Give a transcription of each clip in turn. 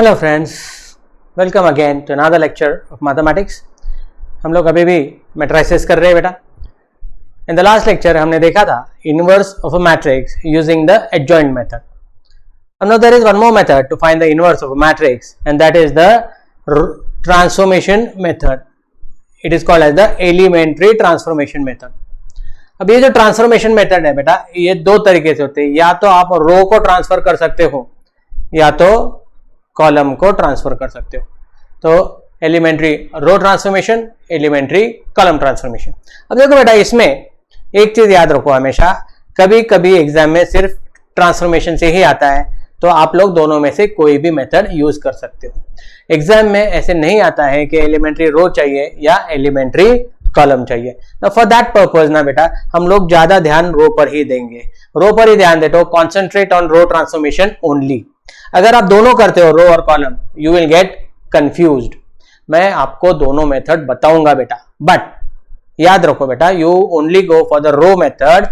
Hello friends, welcome again to another lecture of mathematics. हम लोग अभी भी मैट्रिसेस कर रहे हैं बेटा। इन द लास्ट लेक्चर हमने देखा था inverse of a matrix using the adjoint method. Now there is one more method to find the inverse of a matrix and that is the transformation method. It is called as the elementary transformation method. अब ये जो transformation method है बेटा, ये दो तरीके से होते हैं। या तो आप रो को ट्रांसफर कर सकते हो या तो कॉलम को ट्रांसफर कर सकते हो। तो elementary row transformation, elementary column transformation. अब देखो बेटा, इसमें एक चीज याद रखो हमेशा, कभी कभी एग्जाम में सिर्फ ट्रांसफॉर्मेशन से ही आता है, तो आप लोग दोनों में से कोई भी मेथड यूज कर सकते हो। एग्जाम में ऐसे नहीं आता है कि एलिमेंट्री रो चाहिए या एलिमेंट्री कॉलम चाहिए। फॉर दैट पर्पज ना बेटा, हम लोग ज्यादा ध्यान रो पर ही देंगे। रो पर ही ध्यान देते हो, concentrate on row transformation only. अगर आप दोनों करते हो रो और column, you will get confused. मैं आपको दोनों मेथड बताऊंगा बेटा, बट याद रखो बेटा, you only go for the row method.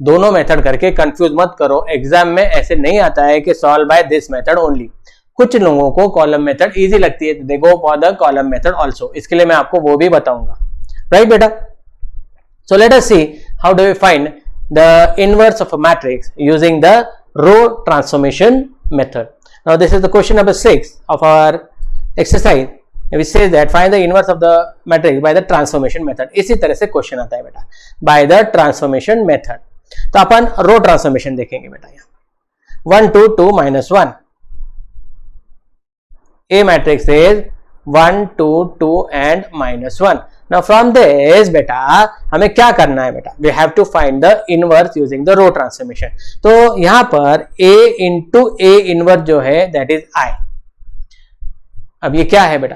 दोनों मेथड करके कंफ्यूज मत करो। एग्जाम में ऐसे नहीं आता है कि solve by this method only. कुछ लोगों को कॉलम मेथड इजी लगती है, they go for the column method also. इसके लिए मैं आपको वो भी बताऊंगा, राइट बेटा। So let us see how do we find the inverse of a matrix using the row transformation method. Now this is the question number 6 of our exercise, which says that find the inverse of the matrix by the transformation method. इसी तरह से question आता है बेटा, by the transformation method. तो अपन रो transformation देखेंगे बेटा। यहाँ 1 2 2 -1 A matrix is 1 2 2 and -1. Now from this बेटा हमें क्या करना है बेटा, we have to find the inverse using the row transformation. तो यहां पर A into A inverse जो है that is I. अब ये क्या है बेटा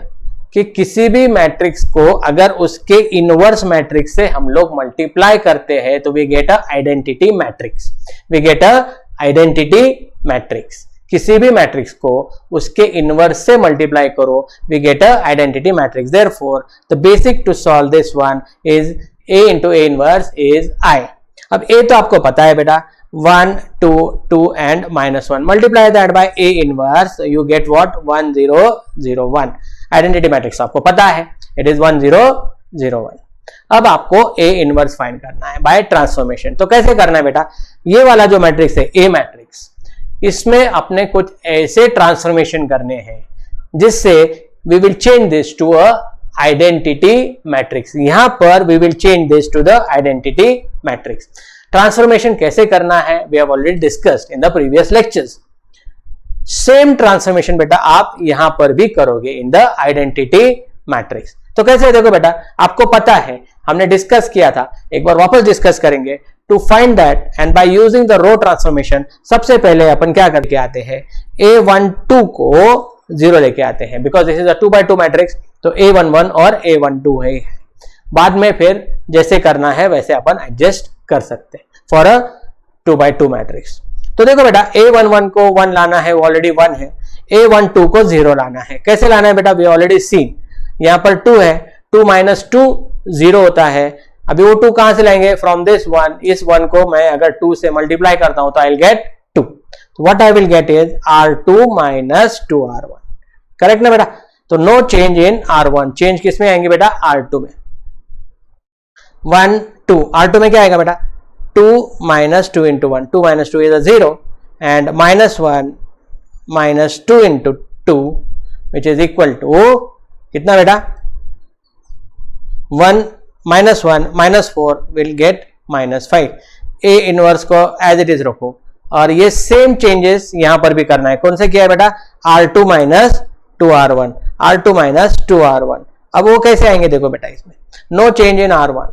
कि किसी भी मैट्रिक्स को अगर उसके इनवर्स मैट्रिक्स से हम लोग मल्टीप्लाई करते हैं तो we get a identity matrix. We get a identity matrix. किसी भी मैट्रिक्स को उसके इनवर्स से मल्टीप्लाई करो, we get a identity matrix. Therefore, the basic to solve this one is A into A inverse is I. अब A तो आपको पता है बेटा, 1 2 2 and -1. Multiply that by A inverse, you get what? 1 0 0 1. Identity matrix आपको पता है, it is 1 0 0 1. अब आपको A inverse फाइंड करना है बाय ट्रांसफॉर्मेशन। तो कैसे करना है बेटा, ये वाला जो मैट्रिक्स है A मैट्रिक्स, इसमें अपने कुछ ऐसे ट्रांसफॉर्मेशन करने हैं जिससे we will change this to a identity matrix. यहां पर we will change this to the identity matrix. Transformation कैसे करना है we have already discussed in the previous lectures. Same transformation बेटा आप यहां पर भी करोगे इन द आइडेंटिटी मैट्रिक्स। तो कैसे देखो बेटा, आपको पता है हमने डिस्कस किया था, एक बार वापस डिस्कस करेंगे। To find that and by using the row transformation, सबसे पहले अपन क्या करके आते हैं, A12 को 0 लेके आते हैं, because this is a 2 by 2 matrix. तो A11 और A12 है। बाद में फिर जैसे करना है वैसे अपन एडजस्ट कर सकते हैं फॉर अ 2 by 2 मैट्रिक्स। तो देखो बेटा, A11 को 1 लाना है, वो ऑलरेडी 1 है। A12 को 0 लाना है, कैसे लाना है बेटा, वी ऑलरेडी सीन। यहां पर 2 है, 2 - 2 0 होता है। अभी वो 2 कहां से लाएंगे, फ्रॉम दिस 1। इस 1 को मैं अगर 2 से मल्टीप्लाई करता हूं तो आई विल गेट 2। तो what I will gate is R2 - 2R1। Correct ना बेटा। तो नो चेंज इन R1, चेंज किसमें आएंगे बेटा, R2 में। 1 2 R2 में क्या आएगा बेटा, 2 - 2 into 1, 2 - 2 is a 0 and -1 - 2 into 2 which is equal to कितना बेटा, 1 -4 will get -5। A इनवर्स को एज इट इज रखो और ये सेम चेंजेस यहां पर भी करना है। कौन से किया है बेटा, R2 - 2R1, R2 - 2R1। अब वो कैसे आएंगे देखो बेटा, इसमें नो चेंज इन R1,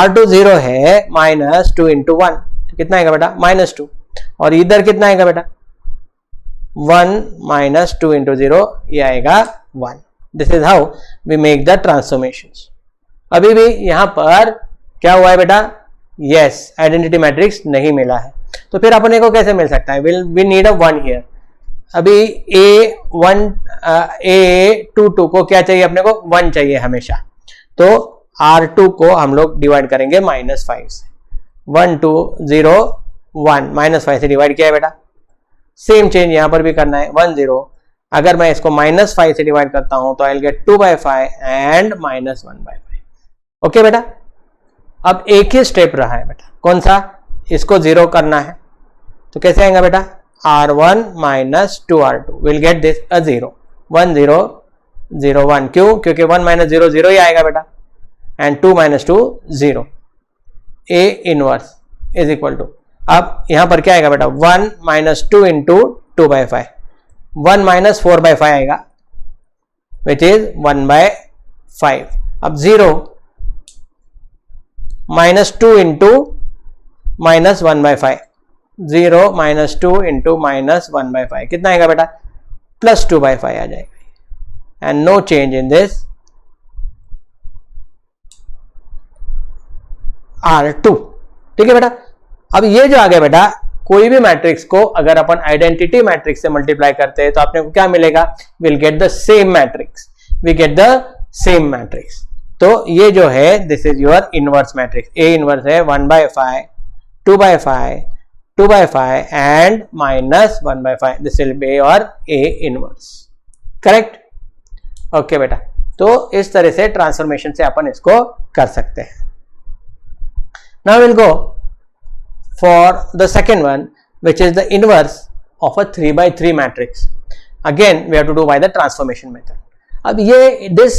R2 0 है, -2 into 1 तो कितना आएगा बेटा, -2। और इधर कितना आएगा बेटा, 1 - 2 into 0, ये आएगा 1। This is how we make the transformations. अभी भी यहां पर क्या हुआ है बेटा, यस आइडेंटिटी मैट्रिक्स नहीं मिला है। तो फिर अपने को कैसे मिल सकता है, वी नीड अ 1 हियर। अभी A22 को क्या चाहिए अपने को, 1 चाहिए हमेशा। तो R2 को हम लोग डिवाइड करेंगे -5 से। 1 2 0 1 -5 से डिवाइड किया है बेटा। सेम चेंज यहां पर भी करना है, 1 0 अगर मैं इसको -5 से डिवाइड करता हूं तो I will gate 2/5 and -1/5। Okay बेटा, अब एक ही स्टेप रहा है बेटा, कौन सा, इसको 0 करना है। तो कैसे आएगा बेटा, R1 - 2R2 will get this a 0, 1 0 0 1, क्यों, क्योंकि 1 - 0 0 ही आएगा बेटा, and 2 - 2 0, A inverse is equal to, अब यहां पर क्या आएगा बेटा, 1 - 2 इंटू 2/5, 1 - 4/5 आएगा विच इज 1/5। अब 0 -2 इंटू -1/5, 0 - 2 इंटू -1/5 कितना आएगा बेटा, +2/5 आ जाएगा, and no change in this R2। ठीक है बेटा, अब ये जो आ गया बेटा, कोई भी मैट्रिक्स को अगर अपन आइडेंटिटी मैट्रिक्स से मल्टीप्लाई करते हैं तो अपने को क्या मिलेगा, will get the same matrix, we get the same matrix. तो ये जो है this is your inverse matrix, A inverse है 1/5, 2/5, 2/5 and -1/5, this will be your A inverse, correct. Okay बेटा, तो इस तरह से ट्रांसफॉर्मेशन से अपन इसको कर सकते हैं। Now we'll go for the second one, which is the inverse of a 3/3 matrix. Again, we have to do by the transformation method. अब ये this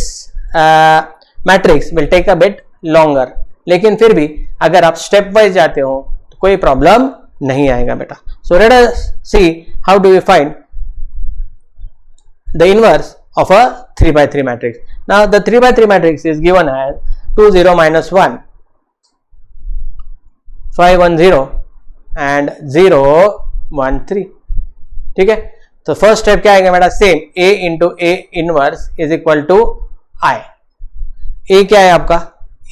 matrix will take a bit longer, लेकिन फिर भी अगर आप step wise जाते हो तो कोई problem नहीं आएगा बेटा। So let us see how do we find the inverse of a 3/3 matrix. Now the 3/3 matrix is given as 2 0 -1, 5 1 0 and 0 1 3। ठीक है, तो फर्स्ट स्टेप क्या आएगा बेटा, same, A into A inverse is equal to I। A क्या है आपका,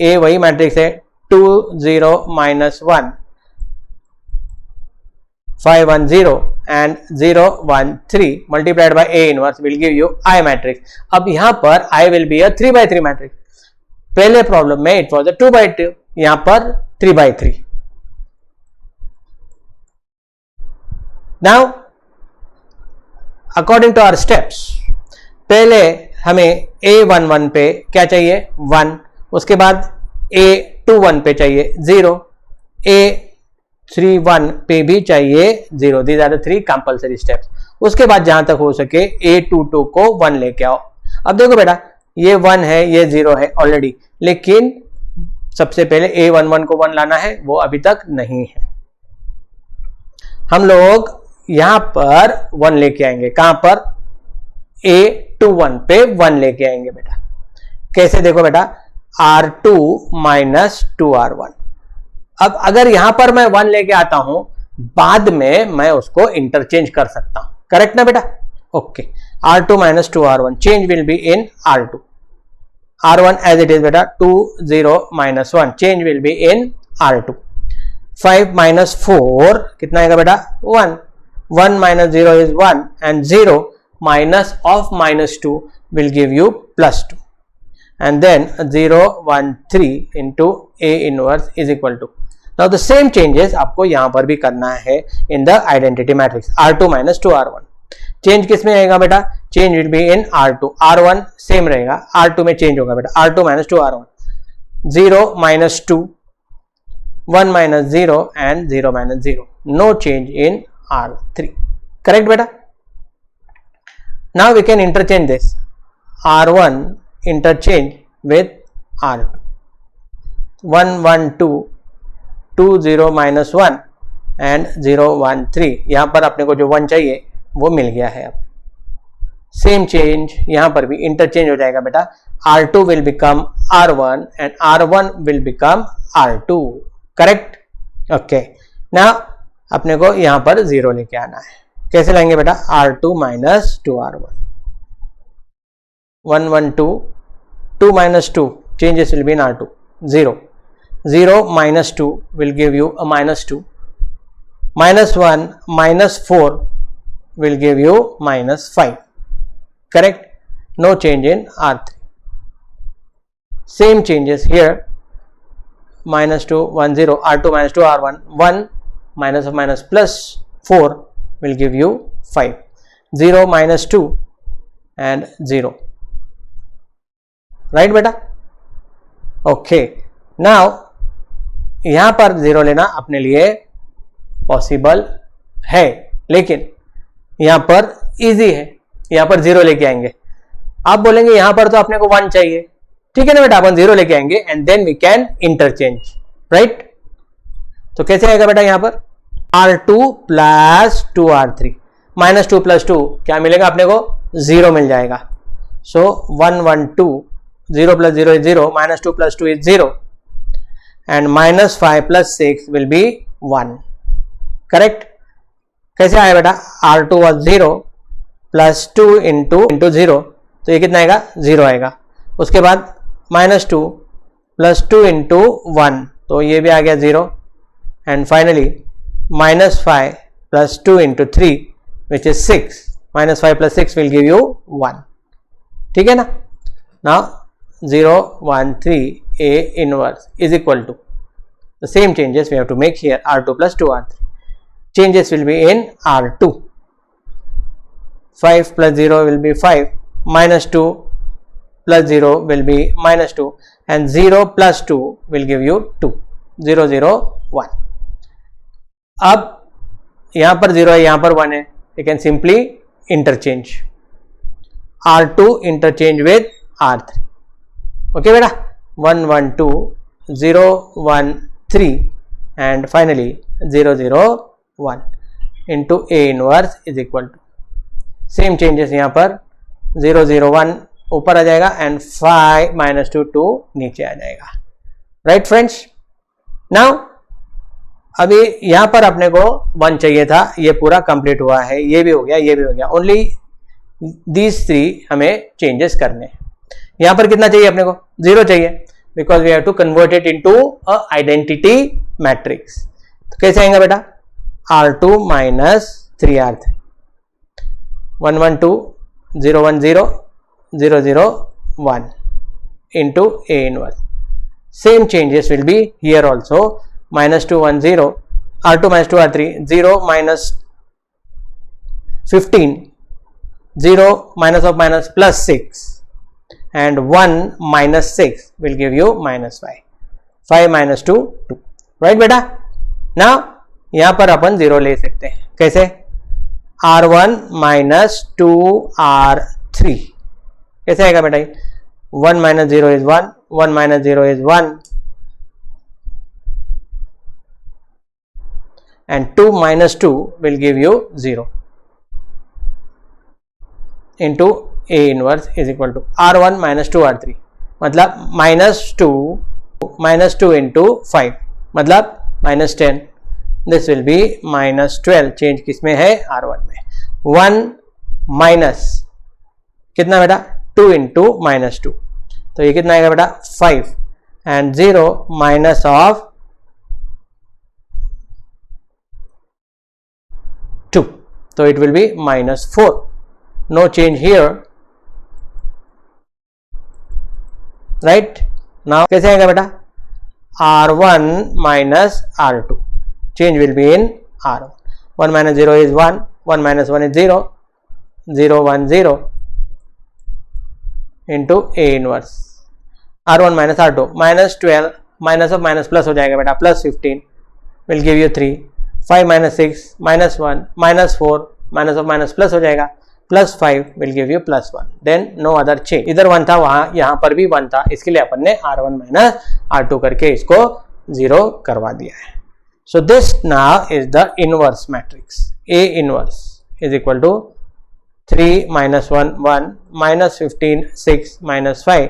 A वही मैट्रिक्स है 2 0 -1, 5 1 0 and 0 1 3 multiplied by A inverse will give you I matrix. अब यहां पर I will be a 3/3 matrix, पहले प्रॉब्लम में इट वाज अ 2/2, यहां पर 3/3। Now, according to our steps, पहले हमें A11 पे क्या चाहिए, 1, उसके बाद A21 पे चाहिए 0, A31 पे भी चाहिए 0, these are the 3 compulsory steps। उसके बाद जहां तक हो सके A22 को 1 लेके आओ। अब देखो बेटा, ये 1 है, ये 0 है ऑलरेडी, लेकिन सबसे पहले A11 को 1 लाना है, वो अभी तक नहीं है। हम लोग यहां पर 1 लेके आएंगे, कहां पर, A21 पे 1 लेके आएंगे बेटा। कैसे, देखो बेटा, R2 - 2R1। अब अगर यहां पर मैं 1 लेके आता हूं, बाद में मैं उसको इंटरचेंज कर सकता हूं, करेक्ट ना बेटा। Okay, R2 - 2R1 change will be in R2, R1 as it is बेटा, 2 0 -1 change will be in R2, 5 - 4 कितना आएगा बेटा, 1, 1 - 0 is 1 and 0 minus of -2 will give you +2, and then 0 1 3 into A inverse is equal to, now the same changes आपको यहां पर भी करना है in the identity matrix, R2 - 2R1। Change किस में आएगा बेटा, change will be in R2, R1 same रहेगा, R2 में चेंज होगा बेटा, R2 - 2R1, 0 -2, 1 - 0 and 0 - 0, no change in R3, correct beta। Now we can interchange this, R1 interchange with R2, 1 1 2, 2 0 -1 and 0 1 3, यहां पर अपने को जो 1 चाहिए वो मिल गया है। अब सेम चेंज यहां पर भी इंटरचेंज हो जाएगा बेटा, R2 will become R1 and R1 will become R2, correct। okay, now अपने को यहां पर 0 लेके आना है, कैसे लाएंगे बेटा, R2 - 2R1, 1 1 2, 2 - 2 changes will be in R2, 0 0 -2 will give you a -2, -1 -4 will give you -5, correct, no change in R3, same changes here, -2 1 0, R2 - 2R1, 1 minus of minus plus 4 will give you 5, 0 - 2 and 0. Right बेटा? Okay, now यहां पर 0 लेना अपने लिए possible है, लेकिन यहां पर इजी है, यहां पर 0 लेके आएंगे। आप बोलेंगे यहां पर तो अपने को 1 चाहिए, ठीक है ना बेटा, अपन 0 लेके आएंगे and then we can interchange, right? तो कैसे आएगा बेटा यहां पर R2 plus 2R3 minus 2 plus 2 क्या मिलेगा अपने को? 0 मिल जाएगा। सो 1 1 2, 0 plus 0 is 0, minus 2 plus 2 is 0 and minus 5 plus 6 will be 1, correct? कैसे आया बेटा? R2 was 0 प्लस 2 इंटू 0, तो ये कितना आएगा? 0 आएगा। उसके बाद माइनस 2 प्लस 2 इंटू 1, तो ये भी आ गया 0 and finally minus 5 plus 2 into 3 which is 6, minus 5 plus 6 will give you 1, ठीक है ना? Now 0 1 3 A inverse is equal to the same changes we have to make here, R2 plus 2R3. Changes will be in R2. 5 plus 0 will be 5, minus 2 plus 0 will be minus 2 and 0 plus 2 will give you 2, 0 0 1. अब यहां पर 0 है, यहां पर 1 है, you can simply interchange R2 interchange with R3. Okay बेटा? 1 1 2, 0 1 3 and finally 0 0 1 into A inverse is equal to same changes, यहाँ पर 0 0 1 ऊपर आ जाएगा एंड 5 माइनस 2 2 नीचे आ जाएगा, राइट फ्रेंड्स? नाउ अभी यहां पर अपने को 1 चाहिए था, ये पूरा कंप्लीट हुआ है, ये भी हो गया, ये भी हो गया, ओनली दीज 3 हमें चेंजेस करने हैं। यहां पर कितना चाहिए अपने को? 0 चाहिए, because we have to convert it into a identity matrix. तो कैसे आएगा बेटा? R2 minus 3R3, 1 1 2, 0 1 0, 0 0 1 into A inverse. Same changes will be here also, minus 2 1 0, R2 minus 2R3, 0 minus 15, 0 minus of minus plus 6 and 1 minus 6 will give you minus 5, 5 minus 2 2, right बेटा? now यहां पर अपन 0 ले सकते हैं, कैसे? R1 minus 2R3 कैसे आएगा बेटा? 1 minus 0 is 1, 1 minus 0 is 1 and 2 minus 2 will give you 0 into A inverse is equal to R1 minus 2R3, मतलब minus 2 into 5 मतलब minus 10, this will be minus 12, change किसमें है? R1 में। 1 माइनस कितना बेटा? 2 into minus 2, तो ये कितना आएगा बेटा? 5 and 0 minus of 2, so it will be minus 4, no change here, right? now कैसे आएगा बेटा? R1 minus R2, change will be in R1, 1 minus 0 is 1, 1 minus 1 is 0, 0 1 0 into A inverse R1 minus R2, minus 12 minus of minus plus हो जाएगा बेटा, plus 15 will give you 3, 5 minus 6 minus 1 minus 4 minus of minus plus हो जाएगा, plus 5 will give you plus 1, then no other change, इधर 1 था, वहां यहां पर भी 1 था, इसके लिए अपन ने R1 minus R2 करके इसको 0 करवा दिया है। so this now is the inverse matrix, A inverse is equal to 3 minus 1 1 minus 15 6 minus 5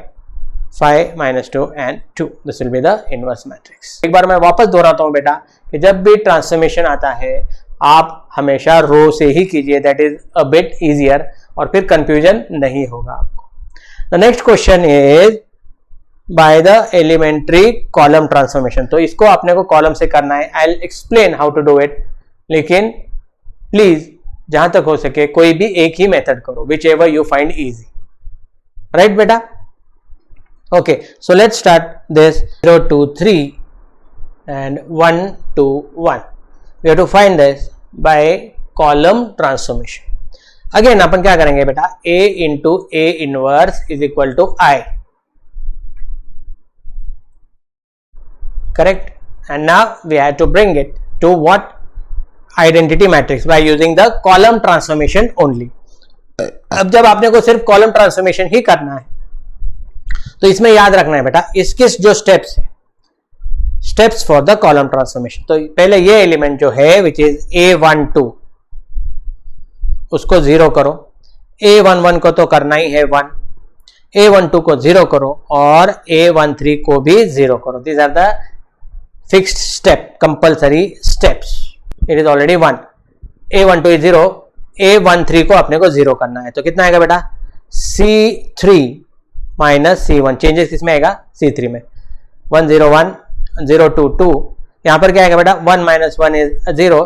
5 minus 2 and 2, this will be the inverse matrix। एक बार मैं वापस दोहराता हूं बेटा कि जब भी ट्रांसफॉर्मेशन आता है आप हमेशा रो से ही कीजिए, that is a bit easier, और फिर कंफ्यूजन नहीं होगा आपको। The next question is by the elementary column transformation, तो इसको आपने को कॉलम से करना है, I will explain how to do it, लेकिन प्लीज जहां तक हो सके कोई भी एक ही मेथड करो, which ever you find easy, right बेटा? okay, so let's start this 0 2 3 and 1 2 1, we have to find this by column transformation। Again अपन क्या करेंगे बेटा, a into A inverse is equal to I, correct. And now we have to bring it to what, identity matrix by using the column transformation only. अब जब आपने को सिर्फ column transformation ही करना है तो इसमें याद रखना है बेटा इसके जो स्टेप्स है, steps for the column transformation. तो पहले ये एलिमेंट जो है विच इज A12 उसको 0 करो, A11 को तो करना ही है 1, A12 को 0 करो और A13 को भी 0 करो. These are the fixed step, compulsory steps. It is already 1, A12 is 0, A13 को अपने को 0 करना है. तो कितना आएगा बेटा, C3 माइनस C1. चेंजेस किसमें आएगा, C3 में. 1 0 1 0 2 2. यहां पर क्या आएगा बेटा, 1 minus 1 is 0,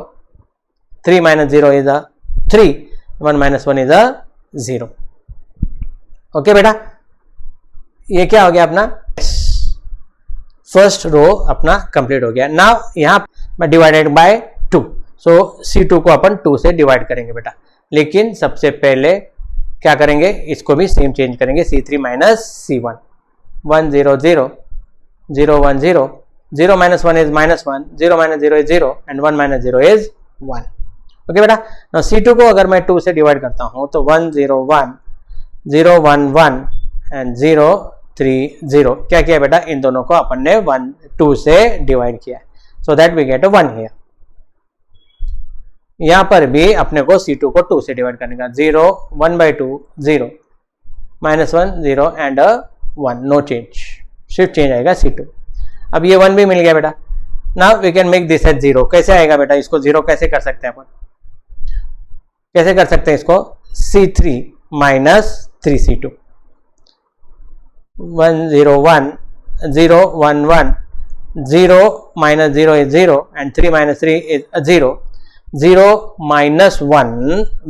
3 minus 0 is 3, 1 minus 1 is 0. Okay बेटा, ये क्या हो गया अपना, फर्स्ट रो अपना कंप्लीट हो गया. नाउ यहां डिवाइडेड बाय 2, सो C2 को अपन 2 से डिवाइड करेंगे बेटा. लेकिन सबसे पहले क्या करेंगे, इसको भी सेम चेंज करेंगे, C3 minus C1. 1 0 0 0 1 0, 0 minus 1 is minus 1, 0 minus 0 is 0 and 1 minus 0 is 1. Okay बेटा. नाउ C2 को अगर मैं 2 से डिवाइड करता हूं तो 1 0 1 0 1 1 एंड 0 3 0. क्या किया बेटा, इन दोनों को अपन ने 1 2 से डिवाइड किया, so that we get 1 here. यहां पर भी अपने को C2 को 2 से डिवाइड करने का, 0 1 by 2 0 minus 1 0 and 1, no change, सिर्फ चेंज आएगा C2. अब ये 1 भी मिल गया बेटा. Now we can make this as 0. कैसे आएगा बेटा, इसको 0 कैसे कर सकते हैं अपन, कैसे कर सकते हैं इसको, C3 minus 3C2. 1 0 1 0 1 1 0 minus 0 is 0 and 3 minus 3 is 0. 0 minus 1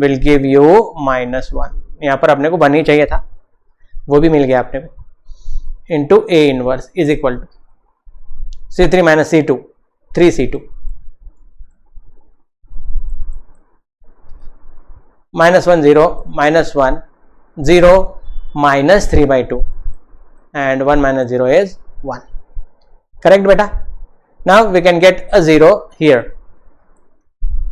will give you minus 1. यहां पर अपने को 1 ही चाहिए था, वो भी मिल गया अपने को. Into A inverse is equal to C3 minus C2, 3C2 minus 1 0 minus 1 0 minus 3 by 2 and 1 minus 0 is 1. Correct बेटा. Now we can get a 0 here.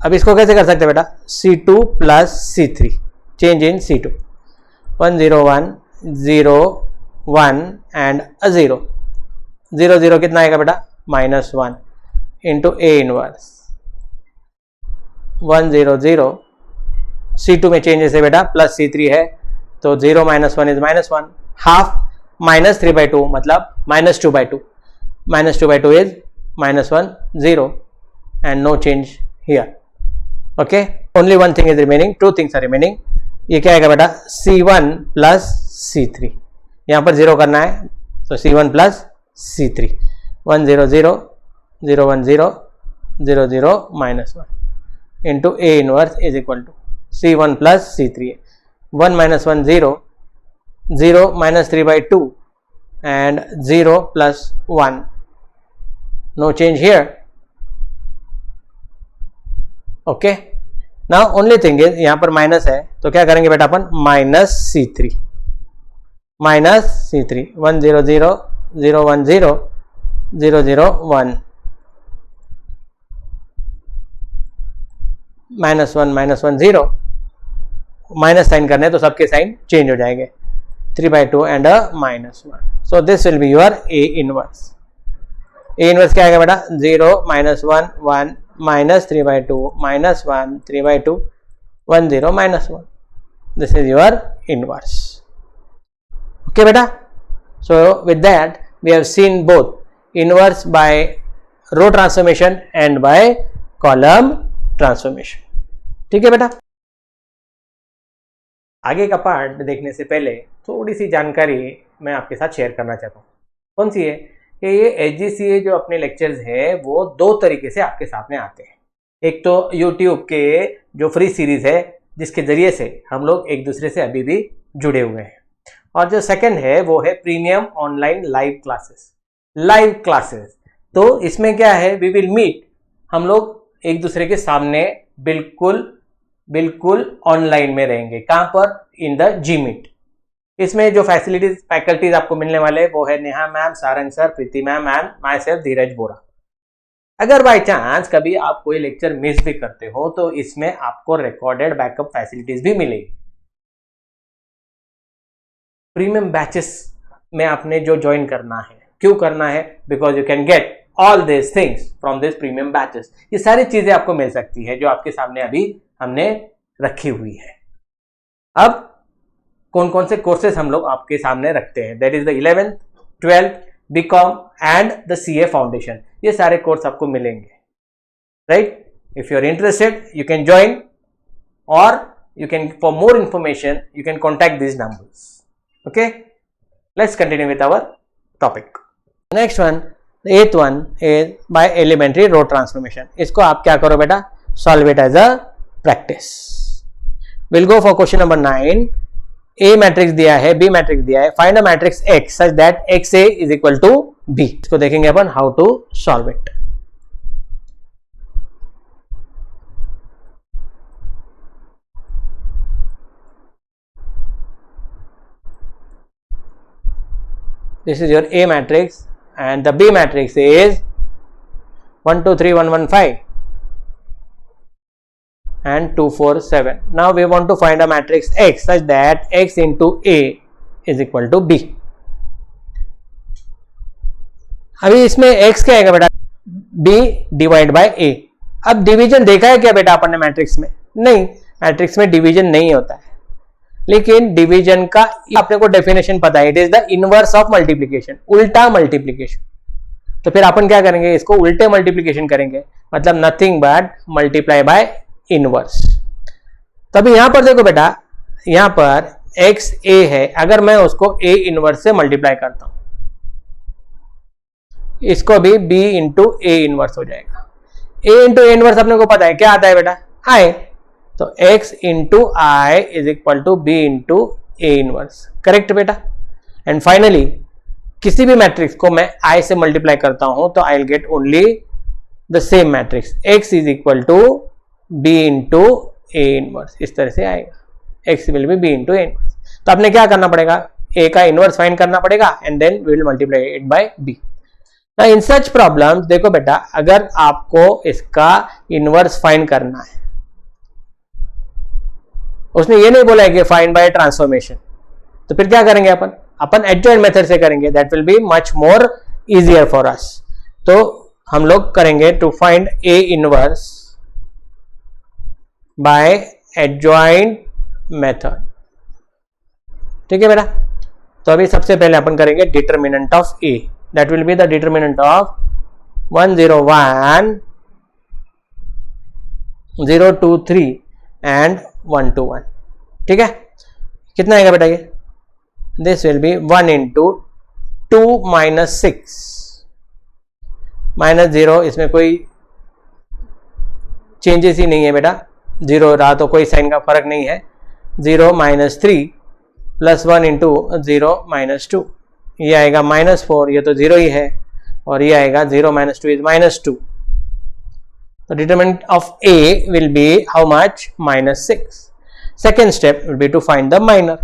अब इसको कैसे कर सकते हैं बेटा, C2 plus C3, change in C2. 1 0 1 0 1 and a 0. 0 0 कितना आएगा बेटा, minus 1 into A inverse. 1 0 0, C2 में चेंजेस है बेटा, प्लस C3 है तो 0 minus 1 is minus 1, half minus 3 by 2 मतलब minus 2 by 2, minus 2 by 2 is minus 1 0 and no change here. Okay, only one thing is remaining, two things are remaining. ये क्या आएगा बेटा, C1 प्लस C3. यहां पर 0 करना है तो C1 plus C3. 1 0 0 0 1 0 0 0 minus 1 into A inverse is equal to C1 plus C3. 1 minus 1 0 0 minus 3 by 2 and 0 plus 1, no change here. Okay, now only thing is यहां पर माइनस है तो क्या करेंगे बेटा अपन, minus C3 1 0 0 0 1 0 0 0 1 minus 1 0, minus sign करने तो सबके साइन चेंज हो जाएंगे. 3 by 2 and minus 1. So this will be your A inverse. A inverse क्या आएगा बेटा, 0 minus 1 1 minus 3 by 2 minus 1 3 by 2 1 0 minus 1. This is your inverse. Okay beta. So with that we have seen both inverse by row transformation and by column transformation. ठीक है बेटा. आगे का part देखने से पहले थोड़ी सी जानकारी मैं आपके साथ शेयर करना चाहता हूँ. कौन सी है कि ये HGCA जो अपने लेक्चर्स है वो दो तरीके से आपके सामने आते हैं. एक तो YouTube के जो फ्री सीरीज है जिसके जरिए से हम लोग एक दूसरे से अभी भी जुड़े हुए हैं, और जो सेकंड है वो है प्रीमियम ऑनलाइन लाइव क्लासेस. तो इसमें क्या है, वी विल मीट, हम लोग एक दूसरे के सामने बिल्कुल बिल्कुल ऑनलाइन में रहेंगे। कहां पर? इन द जीमीट। इसमें जो फैसिलिटीज फैकल्टीज आपको मिलने वाले वो है Neha ma'am, Sarang sir, Preeti ma'am and myself Dheeraj Bora. अगर बाय चांस कभी आप कोई लेक्चर मिस भी करते हो तो इसमें आपको रिकॉर्डेड बैकअप फैसिलिटीज भी मिलेगी। प्रीमियम बैचेस में आपने जो ज्वाइन करना है, क्यों करना है? Because you can get all this things from this premium batches. ये सारी चीजें आपको मिल सकती है जो आपके सामने अभी हमने रखी हुई है। अब कौन कौन से कोर्सेज हम लोग आपके सामने रखते हैं? That is the 11th, 12th, B Com and the CA foundation. ये सारे कोर्स आपको मिलेंगे, right? If you are interested you can join, और you can, for more information you can contact these numbers. Okay, let's continue with our topic. Next one, the 8th one is by elementary row transformation. इसको आप क्या करो बेटा? Solve it as a practice. We'll go for question number 9. A matrix दिया है, B matrix दिया है, find a matrix X such that XA is equal to B. इसको देखेंगे अपन how to solve it. This is your A matrix and the B matrix is 1 2 3 1 1 5 and 2 4 7. Now we want to find a matrix X such that X into A is equal to B. अभी इसमें X क्या आएगा बेटा? B divide by A. अब division देखा है क्या बेटा अपन ने मैट्रिक्स में? नहीं, मैट्रिक्स में डिवीजन नहीं होता है, लेकिन डिवीजन का अपने को डेफिनेशन पता है, it is the inverse of multiplication, उल्टा मल्टीप्लीकेशन। तो फिर अपन क्या करेंगे? इसको उल्टे मल्टीप्लीकेशन करेंगे, मतलब nothing but multiply by inverse. तभी यहां पर देखो बेटा, यहां पर एक्स ए है, अगर मैं उसको ए इनवर्स से मल्टीप्लाई करता हूं, इसको भी बी इंटू ए इनवर्स हो जाएगा। ए इंटू ए इनवर्स अपने को पता है क्या आता है बेटा? आई। तो x into I is equal to B into A inverse, correct बेटा? एंड फाइनली किसी भी मैट्रिक्स को मैं i से मल्टीप्लाई करता हूं तो I will get only the same matrix, x is equal to B into A inverse. इस तरह से आएगा, x will be B into A inverse. तो आपने क्या करना पड़ेगा? a का इनवर्स फाइंड करना पड़ेगा and then we will multiply it by b। Now in such problems देखो बेटा, अगर आपको इसका इनवर्स फाइंड करना है, उसने ये नहीं बोला है कि फाइंड बाय ट्रांसफॉर्मेशन, तो फिर क्या करेंगे अपन एडजॉइंट मेथड से करेंगे, that will be much more easier for us. तो हम लोग करेंगे to find A inverse by adjoint method, ठीक है बेटा? तो अभी सबसे पहले अपन करेंगे determinant of A, that will be the determinant of 1 0 1 0 2 3 and 1 2 1, ठीक है? कितना आएगा बेटा ये? This will be 1 into 2 minus 6 minus 0, इसमें कोई चेंजेस ही नहीं है बेटा, 0 रहा तो कोई साइन का फर्क नहीं है। 0 माइनस 3 प्लस 1 इंटू 0 माइनस 2, ये आएगा माइनस 4, ये तो 0 ही है, और ये आएगा 0 minus 2 is minus 2। The determinant of A will be how much? Minus 6. Second step will be to find the minor.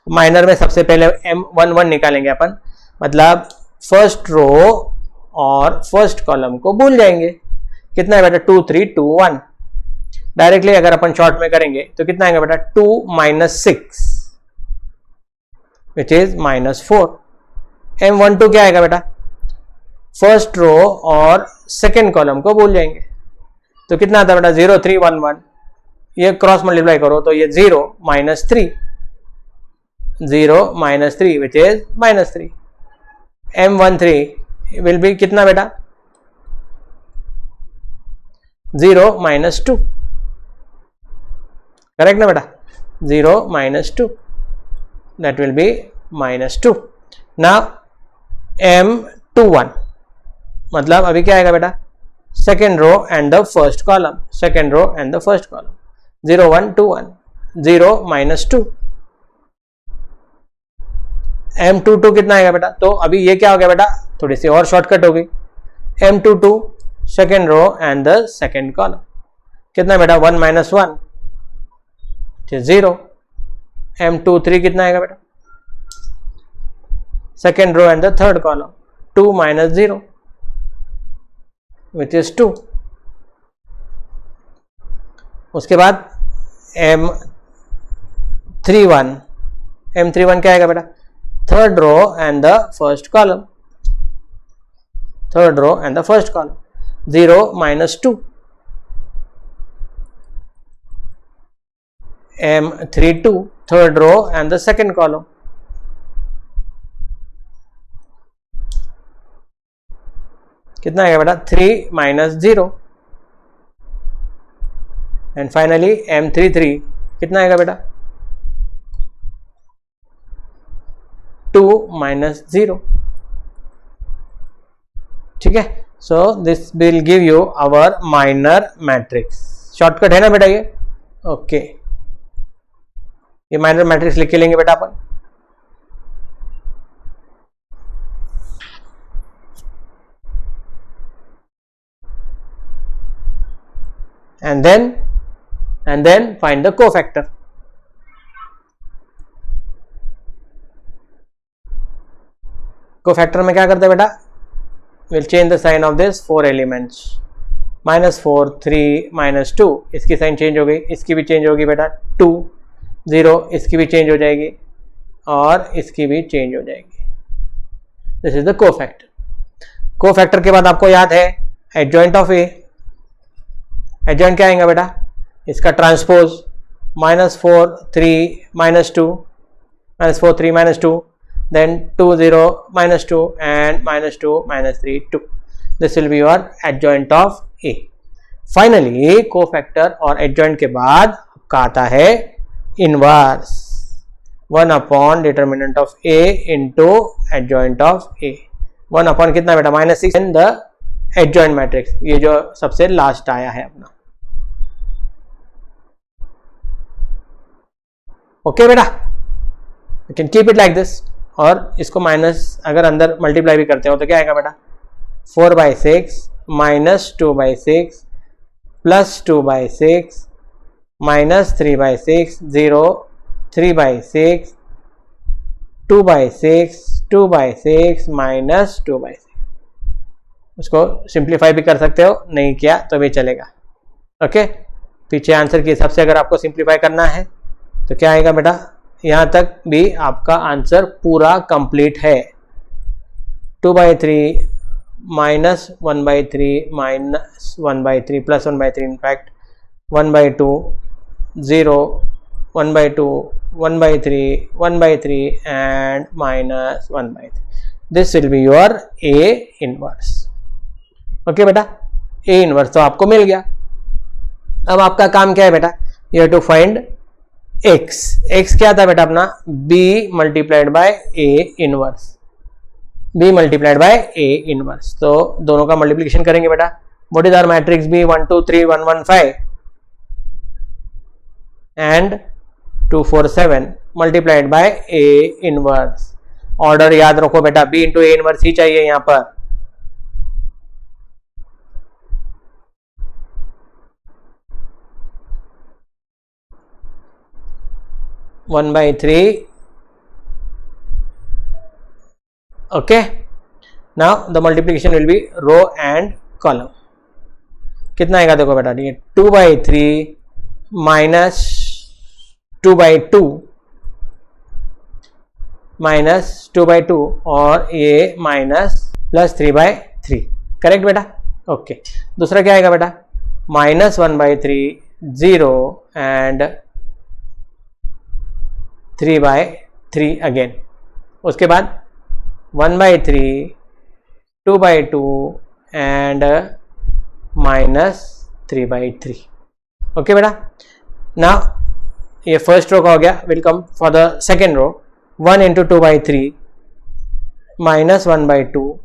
Minor में सबसे पहले M11 निकालेंगे अपन, मतलब फर्स्ट रो और फर्स्ट कॉलम को भूल जाएंगे। कितना है बेटा? 2 3 2 1। डायरेक्टली अगर अपन शॉर्ट में करेंगे तो कितना आएगा बेटा? 2 minus 6 which is minus 4। M12 क्या आएगा बेटा? फर्स्ट रो और सेकेंड कॉलम को भूल जाएंगे, तो कितना आता है बेटा? 0 3 1 1। ये क्रॉस मल्टीप्लाई करो तो ये 0 minus 3, 0 minus 3 which is minus 3। M13 will be कितना बेटा? 0 माइनस 2, करेक्ट ना बेटा? 0 minus 2, that will be minus 2। Now M21 मतलब अभी क्या आएगा बेटा? Second row and the first column, second row and the first column, 0 1 2 1, 0 minus 2। M22 कितना आएगा बेटा? तो अभी ये क्या हो गया बेटा? थोड़ी सी और शॉर्टकट हो गई। M22 second row and the second column, कितना बेटा? 1 माइनस 1, 0, m23 कितना आएगा बेटा, second row and the third column, 2 minus 0 which is 2. उसके बाद m31 क्या आएगा बेटा, third row and the first column, 0 minus 2, m32 third row and the second column, कितना आएगा बेटा, 3 minus 0, एंड फाइनली m33 कितना आएगा बेटा, 2 minus 0. ठीक है, so this will give you our minor matrix. Shortcut है ना बेटा ये, ओके. ये माइनर मैट्रिक्स लिख के लेंगे बेटा अपन. and then find the cofactor. cofactor में क्या करते हैं बेटा, we'll change the sign of this 4 elements, -4 3 -2, इसकी साइन चेंज हो गई, इसकी भी चेंज होगी बेटा, 2 0, इसकी भी चेंज हो जाएगी और इसकी भी चेंज हो जाएगी. This is the cofactor. Cofactor के बाद आपको याद है एडजॉइंट ऑफ ए. एडजॉइंट क्या आएगा बेटा, इसका transpose, -4 3 -2, -4 3 -2, then 2 0 -2 and -2 -3 2. This will be your adjoint of A. Finally cofactor और adjoint के बाद आपका आता है inverse, 1 upon determinant of A into adjoint of A. 1 upon कितना बेटा, -6 in the adjoint matrix, ये जो सबसे लास्ट आया है अपना. ओके बेटा, you can keep it like this. और इसको माइनस अगर अंदर मल्टीप्लाई भी करते हो तो क्या आएगा बेटा, 4/6 -2/6 +2/6 -3/6 0 3/6 2/6 2/6 -2/6. उसको सिंप्लीफाई भी कर सकते हो, नहीं किया तो भी चलेगा. ओके, पीछे आंसर के हिसाब से अगर आपको सिंप्लीफाई करना है तो क्या आएगा बेटा, यहाँ तक भी आपका आंसर पूरा कंप्लीट है. 2/3 -1/3 -1/3 +1/3 in fact 1/2 0 1/2 1/3 1/3 and -1/3. This will be your A inverse. Okay बेटा, A इनवर्स तो आपको मिल गया. अब आपका काम क्या है बेटा, you have to find x. x क्या था बेटा अपना, b multiplied by a inverse, b multiplied by a inverse. तो दोनों का मल्टीप्लिकेशन करेंगे बेटा. What is our matrix b, 1 2 3 1 1 5 and 2 4 7 multiplied by a inverse. Order याद रखो बेटा, b इंटू a इनवर्स ही चाहिए यहां पर. One by 3. okay, now the multiplication will be row and column. कितना आएगा देखो बेटा, ये 2/3 minus 2/2 minus 2/2 और ये minus +3/3. करेक्ट बेटा, ओके. दूसरा क्या आएगा बेटा, -1/3 0 and 3/3 अगेन. उसके बाद 1/3 2/2 एंड -3/3. ओके बेटा, ना ये फर्स्ट रो का हो गया. Will come for the second row. 1 × 2/3 -1/2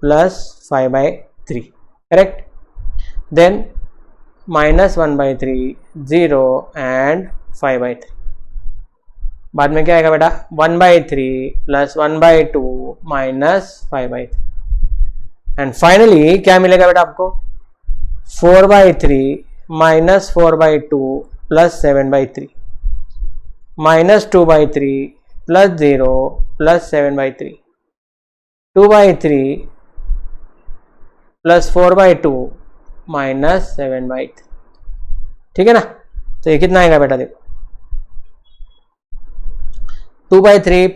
+5/3. Correct. Then -1/3 0 and 5/3. बाद में क्या आएगा बेटा, 1/3 + 1/2 -5/3. एंड फाइनली क्या मिलेगा बेटा आपको, 4/3 -4/2 +7/3. -2/3 + 0 + 7/3, 2/3 + 4/2 - 7/3, ठीक है ना। तो ये कितना आएगा बेटा, देखो 2/3 +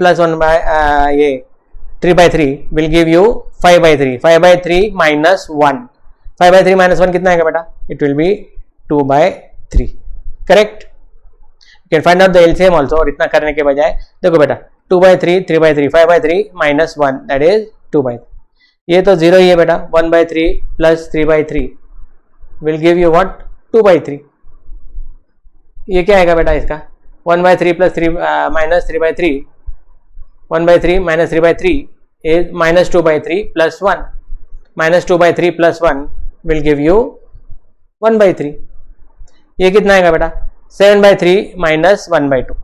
3/3 विल गिव यू 5/3, 5/3 - 1, 5/3 - 1 कितना आएगा बेटा, it will be 2/3, correct. You can find out the LCM also, और इतना करने के बजाय देखो बेटा 2/3, 3/3, 5/3 - 1 दैट इज 2/3, ये तो 0 ही है बेटा। 1/3 + 3/3 विल गिव यू व्हाट, 2/3, ये क्या आएगा बेटा इसका, 1/3 + 3 -3/3, 1/3 - 3/3 is -2/3 + 1, -2/3 + 1 will give you 1/3, ये कितना आएगा बेटा, 7/3 - 1/2,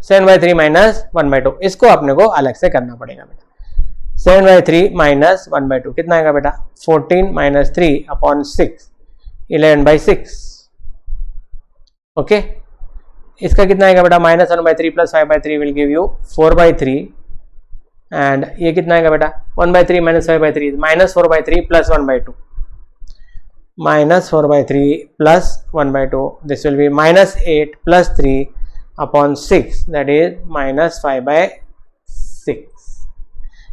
7/3 - 1/2, इसको अपने को अलग से करना पड़ेगा बेटा। 7/3 - 1/2 कितना आएगा बेटा, 14 - 3/6, 11/6, ओके। इसका कितना आएगा बेटा, -1/3 + 5/3 विल गिव यू 4/3, एंड ये कितना आएगा बेटा, 1/3 - 5/3 -4/3 + 1/2, -4/3 + 1/2, this will B -8 + 3/6 that is -5/6।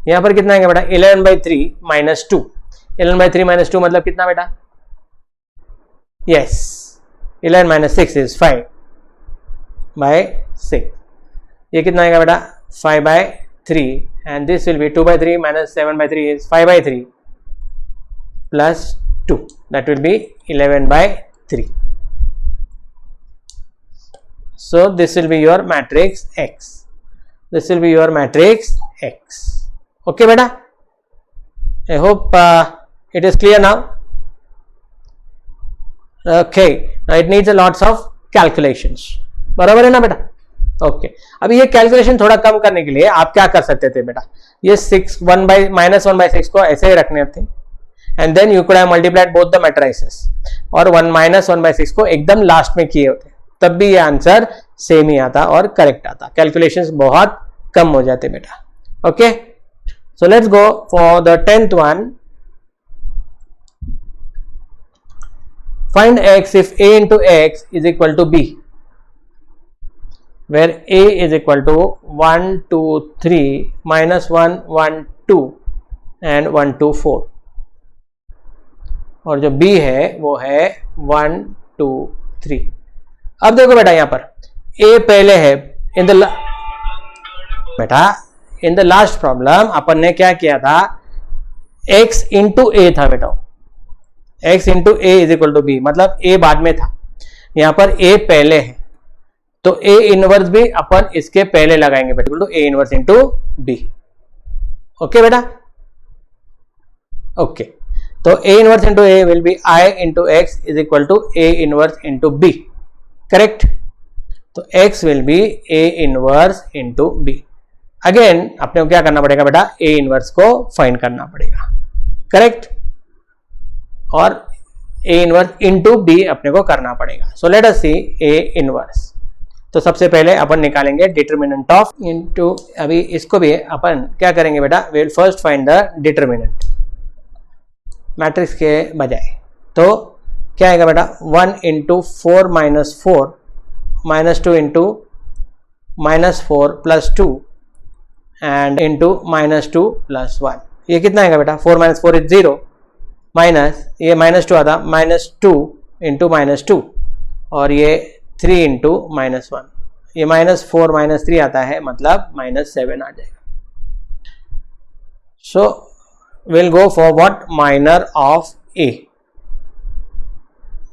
यहाँ पर कितना आएगा बेटा, 11/3 - 2, 11/3 - 2 मतलब कितना बेटा, यस 11 - 6 इज 5/6, ये कितना आएगा बेटा, 5/3, and this will be 2/3 - 7/3 is 5/3 plus 2, that will be 11/3. So this will be your matrix X, this will be your matrix X, okay beta, I hope it is clear now. Okay, now it needs a lots of calculations, बराबर है ना बेटा, okay अभी ये calculation थोड़ा कम करने के लिए आप क्या कर सकते थे बेटा, ये 1/6 को ऐसे ही रखने थे, and then you could have multiplied both the matrices, और 1/6 को एकदम लास्ट में किए होते, तब भी ये आंसर सेम ही आता और करेक्ट आता, कैलकुलेशंस बहुत कम हो जाते बेटा, okay. So let's go for the 10th one, find x if a into x is equal to b, where a is equal to 1 2 3 -1 1 2 and 1 2 4, और जो b है वो है 1 2 3। अब देखो बेटा यहाँ पर a पहले है, इन द बेटा इन द लास्ट प्रॉब्लम अपन ने क्या किया था, x इंटू a था बेटा, x into a is equal to b, मतलब a बाद में था, यहाँ पर a पहले है, तो A इनवर्स भी अपन इसके पहले लगाएंगे बेटा, तो A inverse into B, okay बेटा, ओके। तो A inverse into A will be I into X is equal to A inverse into B, correct. तो X will be A inverse into B, again अपने को क्या करना पड़ेगा बेटा, A inverse को फाइंड करना पड़ेगा, करेक्ट, और A इनवर्स इंटू B अपने को करना पड़ेगा। So let us see A inverse, तो सबसे पहले अपन निकालेंगे डिटरमिनेंट ऑफ इनटू, अभी इसको भी अपन क्या करेंगे बेटा, will first find the determinant matrix के बजाय, तो क्या आएगा बेटा, 1 इंटू 4 - 4 -2 इंटू -4 + 2 एंड इंटू -2 + 1, ये कितना आएगा बेटा, 4 - 4 इज 0, माइनस ये -2 आता, -2 इंटू -2, और ये 3 इंटू -1, ये -4 -3 आता है, मतलब -7 आ जाएगा। So will go for what, minor of A,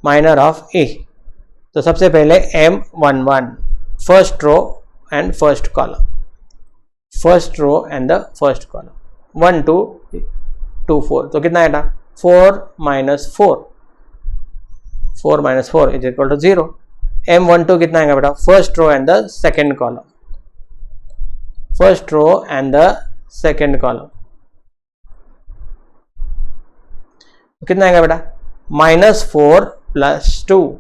minor of A, तो सबसे पहले M11 first row and first column, first row and the first column, 1 2 2 4, तो कितना आएगा, 4 - 4, 4 - 4 इज इक्वल टू 0। M12 कितना आएगा बेटा, first row and the second column, first row and the second column, कितना आएगा बेटा, -4 + 2,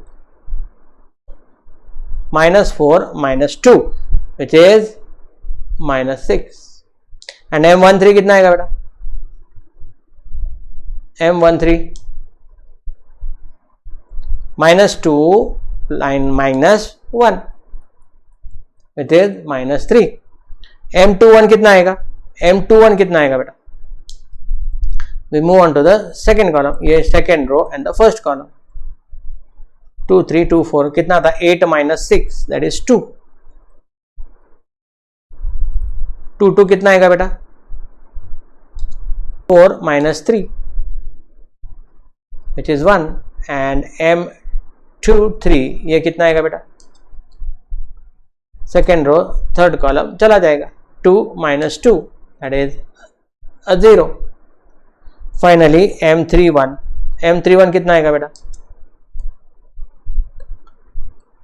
-4 - 2, विच इज -6 एंड M13 कितना आएगा बेटा? M13 -2 line -1 which is -3. M21 कितना आएगा? M21 कितना आएगा बेटा? We move on to the second column. ये second row and the first column. 2, 3, 2, 4 कितना था? 8 - 6 that is 2. 2 कितना आएगा बेटा? 4 - 3 which is 1 and M23 ये कितना आएगा बेटा? सेकेंड रो थर्ड कॉलम चला जाएगा. 2 - 2 that is a 0. Finally M31 कितना आएगा बेटा?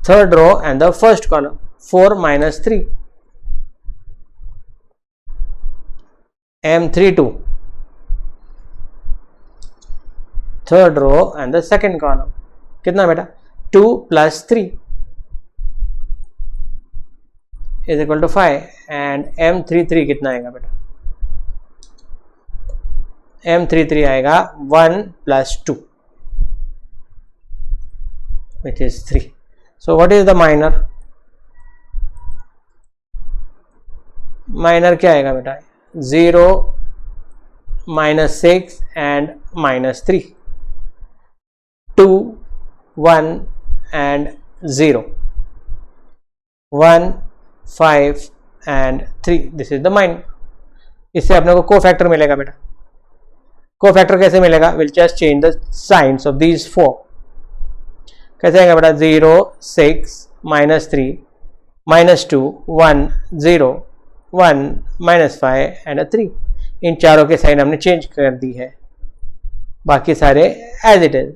Third row and the first column 4 - 3 M32 third row and the second column कितना बेटा? 2 + 3 is equal to 5 and M33 कितना आएगा बेटा? M33 आएगा 1 + 2 which is 3. So what is the minor? Minor क्या आएगा बेटा? 0 -6 and -3 2 1 and 0 1 5 and 3. This is the minor. इससे अपने को कोफैक्टर मिलेगा बेटा. कोफैक्टर कैसे मिलेगा? Will just change the science of these 4. कैसे आएगा बेटा? 0 6 -3 -2 1 0 1 -5 एंड 3. इन चारों के साइन हमने चेंज कर दी है, बाकी सारे as it is.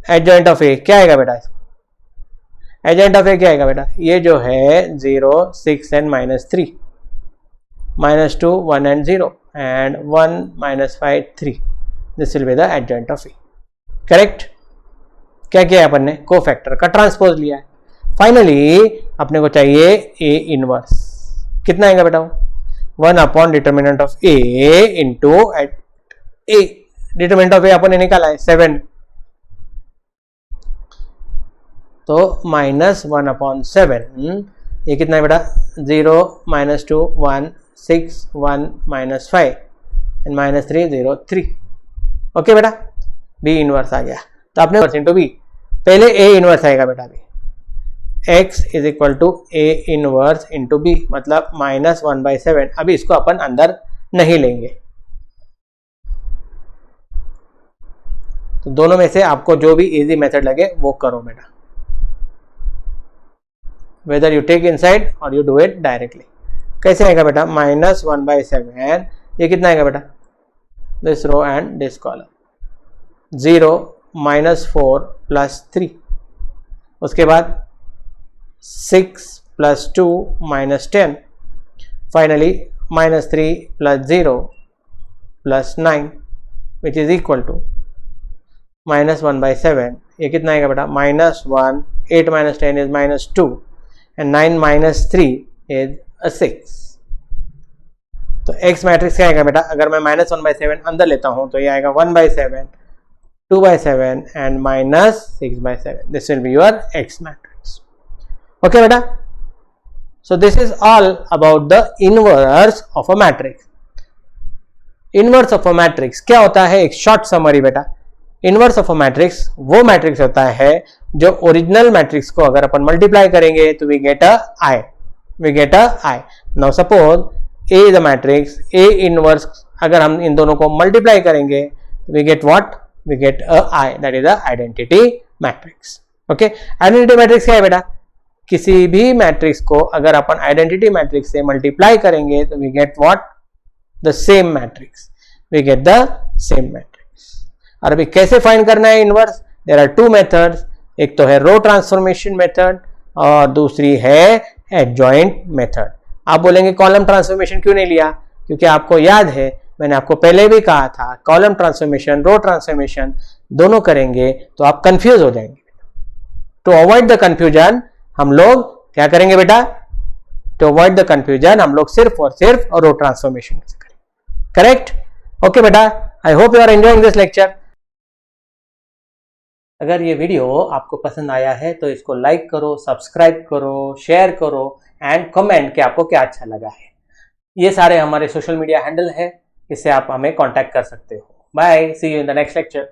Adjoint of A क्या आएगा बेटा? एडजॉइंट ऑफ ए क्या आएगा बेटा? ये जो है 0 6 and -3 -2 1 and 0 and 1 -5 3. This will be the adjoint of A. Correct. क्या किया है अपन ने? कोफैक्टर का ट्रांसपोज लिया है. फाइनली अपने को चाहिए ए इनवर्स. कितना आएगा बेटा? 1 upon determinant of A into A. Determinant of A अपन ने निकाला है 7, तो -1 अपॉन 7. ये कितना है बेटा? 0 -2 1 6 1 -5 एंड -3 0 3. ओके बेटा, बी इनवर्स आ गया. तो आपने इंटू बी, पहले ए इनवर्स आएगा बेटा. अभी x is equal to A inverse into B, मतलब -1/7. अभी इसको अपन अंदर नहीं लेंगे. तो दोनों में से आपको जो भी इजी मेथड लगे वो करो बेटा, whether you take inside or you do it directly. कैसे आएगा बेटा? -1/7. ये कितना आएगा बेटा? This row and this column. 0 -4 + 3. उसके बाद 6 + 2 -10. Finally -3 + 0 + 9 which is equal to -1/7. ये कितना आएगा बेटा? -1. 8 - 10 is -2 and 9 - 3 is a 6. तो x मैट्रिक्स क्या आएगा बेटा? अगर मैं -1/7 अंदर लेता हूं तो ये आएगा 1/7 2/7 and -6/7. This will be your x matrix. Okay beta? So this is all about the inverse of a matrix. Inverse of a matrix क्या होता है? एक शॉर्ट समरी बेटा. इनवर्स ऑफ अ मैट्रिक्स वो मैट्रिक्स होता है जो ओरिजिनल मैट्रिक्स को अगर अपन मल्टीप्लाई करेंगे तो we get a I. Now suppose A is a matrix, A inverse अगर हम इन दोनों को मल्टीप्लाई करेंगे तो we get what? We get a I. That is a identity matrix. Okay, identity matrix क्या है बेटा? किसी भी मैट्रिक्स को अगर अपन आइडेंटिटी मैट्रिक्स से मल्टीप्लाई करेंगे तो we get what? The same matrix. We get the same matrix. और अभी कैसे फाइंड करना है inverse? There are two methods. एक तो है रो ट्रांसफॉर्मेशन मेथड और दूसरी है एडजॉइंट मेथड. आप बोलेंगे कॉलम ट्रांसफॉर्मेशन क्यों नहीं लिया? क्योंकि आपको याद है मैंने आपको पहले भी कहा था कॉलम ट्रांसफॉर्मेशन रो ट्रांसफॉर्मेशन दोनों करेंगे तो आप कंफ्यूज हो जाएंगे. टू अवॉइड द कंफ्यूजन हम लोग क्या करेंगे बेटा? टू अवॉइड द कंफ्यूजन हम लोग सिर्फ और सिर्फ रो ट्रांसफॉर्मेशन से करेंगे। करेक्ट? ओके बेटा, I hope you are enjoying this lecture. अगर ये वीडियो आपको पसंद आया है तो इसको लाइक करो, सब्सक्राइब करो, शेयर करो एंड कमेंट कि आपको क्या अच्छा लगा है। ये सारे हमारे सोशल मीडिया हैंडल है, इससे आप हमें कांटेक्ट कर सकते हो। Bye, see you in the next lecture.